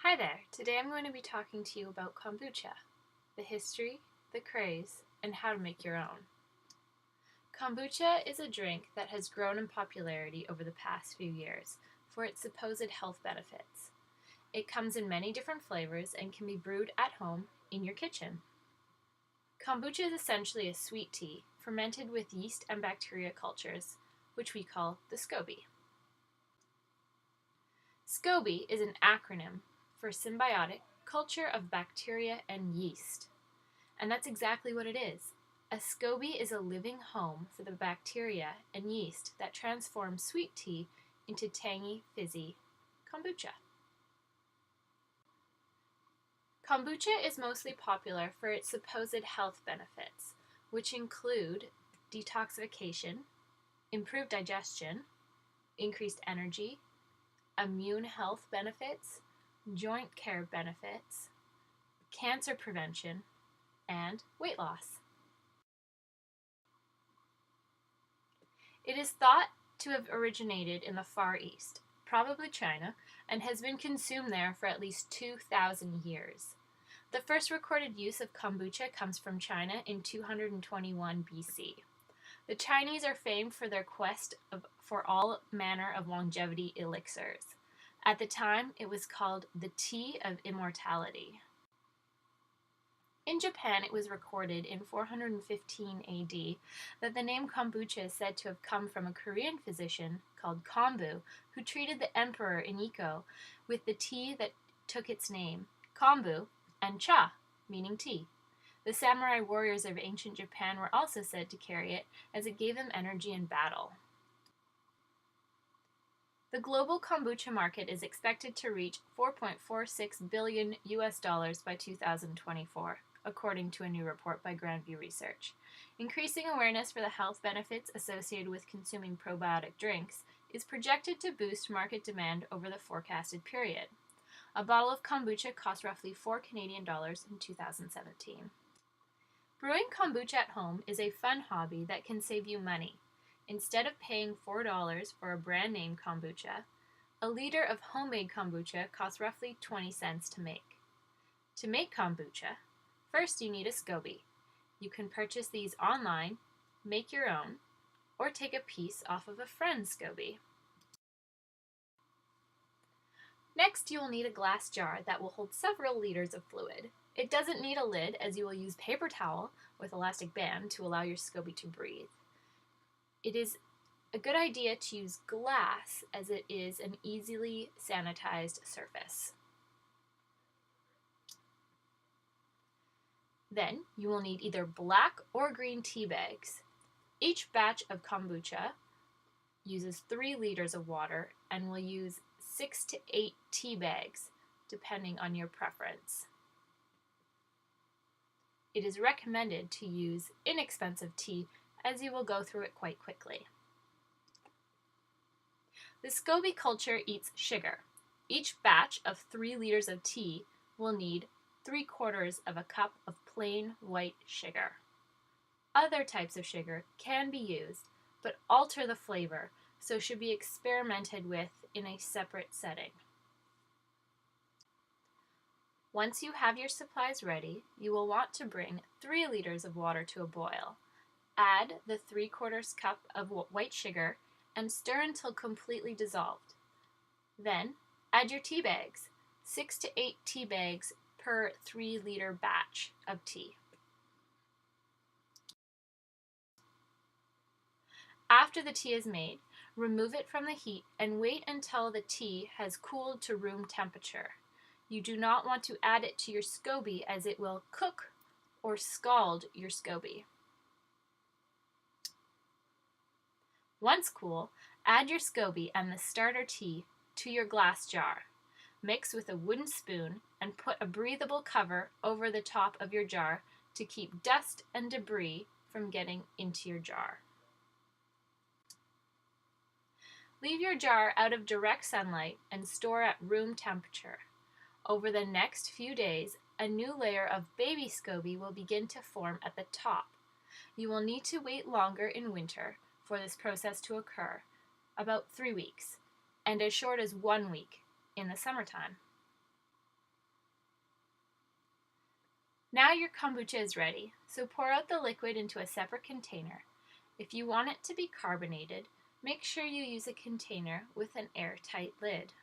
Hi there! Today I'm going to be talking to you about kombucha, the history, the craze, and how to make your own. Kombucha is a drink that has grown in popularity over the past few years for its supposed health benefits. It comes in many different flavors and can be brewed at home in your kitchen. Kombucha is essentially a sweet tea fermented with yeast and bacteria cultures, which we call the SCOBY. SCOBY is an acronym for symbiotic culture of bacteria and yeast. And that's exactly what it is. A SCOBY is a living home for the bacteria and yeast that transform sweet tea into tangy, fizzy kombucha. Kombucha is mostly popular for its supposed health benefits, which include detoxification, improved digestion, increased energy, immune health benefits, joint care benefits, cancer prevention, and weight loss. It is thought to have originated in the Far East, probably China, and has been consumed there for at least 2,000 years. The first recorded use of kombucha comes from China in 221 BC. The Chinese are famed for their quest for all manner of longevity elixirs. At the time, it was called the Tea of Immortality. In Japan, it was recorded in 415 AD that the name kombucha is said to have come from a Korean physician called Kombu, who treated the emperor Iniko with the tea that took its name, kombu, and cha, meaning tea. The samurai warriors of ancient Japan were also said to carry it, as it gave them energy in battle. The global kombucha market is expected to reach $4.46 billion by 2024, according to a new report by Grandview Research. Increasing awareness for the health benefits associated with consuming probiotic drinks is projected to boost market demand over the forecasted period. A bottle of kombucha cost roughly $4 Canadian in 2017. Brewing kombucha at home is a fun hobby that can save you money. Instead of paying $4 for a brand name kombucha, a liter of homemade kombucha costs roughly 20 cents to make. To make kombucha, first you need a SCOBY. You can purchase these online, make your own, or take a piece off of a friend's SCOBY. Next, you will need a glass jar that will hold several liters of fluid. It doesn't need a lid, as you will use paper towel with elastic band to allow your SCOBY to breathe. It is a good idea to use glass, as it is an easily sanitized surface. Then you will need either black or green tea bags. Each batch of kombucha uses 3 liters of water and will use 6 to 8 tea bags, depending on your preference. It is recommended to use inexpensive tea, as you will go through it quite quickly. The SCOBY culture eats sugar. Each batch of 3 liters of tea will need 3/4 of a cup of plain white sugar. Other types of sugar can be used, but alter the flavor, so should be experimented with in a separate setting. Once you have your supplies ready, you will want to bring 3 liters of water to a boil. Add the 3/4 cup of white sugar and stir until completely dissolved. Then add your tea bags, 6 to 8 tea bags per 3-liter batch of tea. After the tea is made, remove it from the heat and wait until the tea has cooled to room temperature. You do not want to add it to your SCOBY, as it will cook or scald your SCOBY. Once cool, add your SCOBY and the starter tea to your glass jar. Mix with a wooden spoon and put a breathable cover over the top of your jar to keep dust and debris from getting into your jar. Leave your jar out of direct sunlight and store at room temperature. Over the next few days, a new layer of baby SCOBY will begin to form at the top. You will need to wait longer in winter for this process to occur, about 3 weeks, and as short as 1 week in the summertime. Now your kombucha is ready, so pour out the liquid into a separate container. If you want it to be carbonated, make sure you use a container with an airtight lid.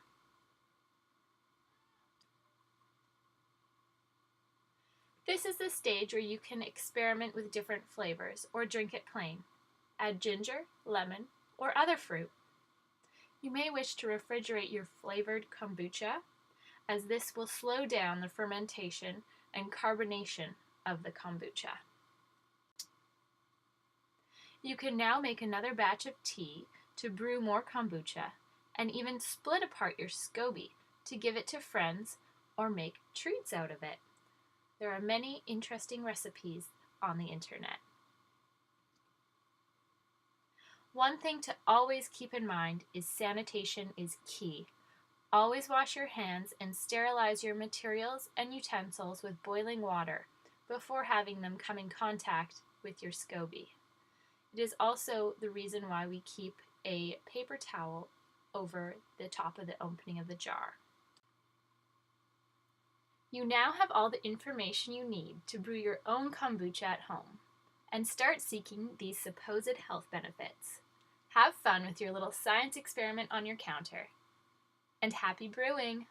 This is the stage where you can experiment with different flavors or drink it plain. Add ginger, lemon, or other fruit. You may wish to refrigerate your flavored kombucha, as this will slow down the fermentation and carbonation of the kombucha. You can now make another batch of tea to brew more kombucha, and even split apart your SCOBY to give it to friends or make treats out of it. There are many interesting recipes on the internet. One thing to always keep in mind is sanitation is key. Always wash your hands and sterilize your materials and utensils with boiling water before having them come in contact with your SCOBY. It is also the reason why we keep a paper towel over the top of the opening of the jar. You now have all the information you need to brew your own kombucha at home and start seeking these supposed health benefits. Have fun with your little science experiment on your counter. And happy brewing!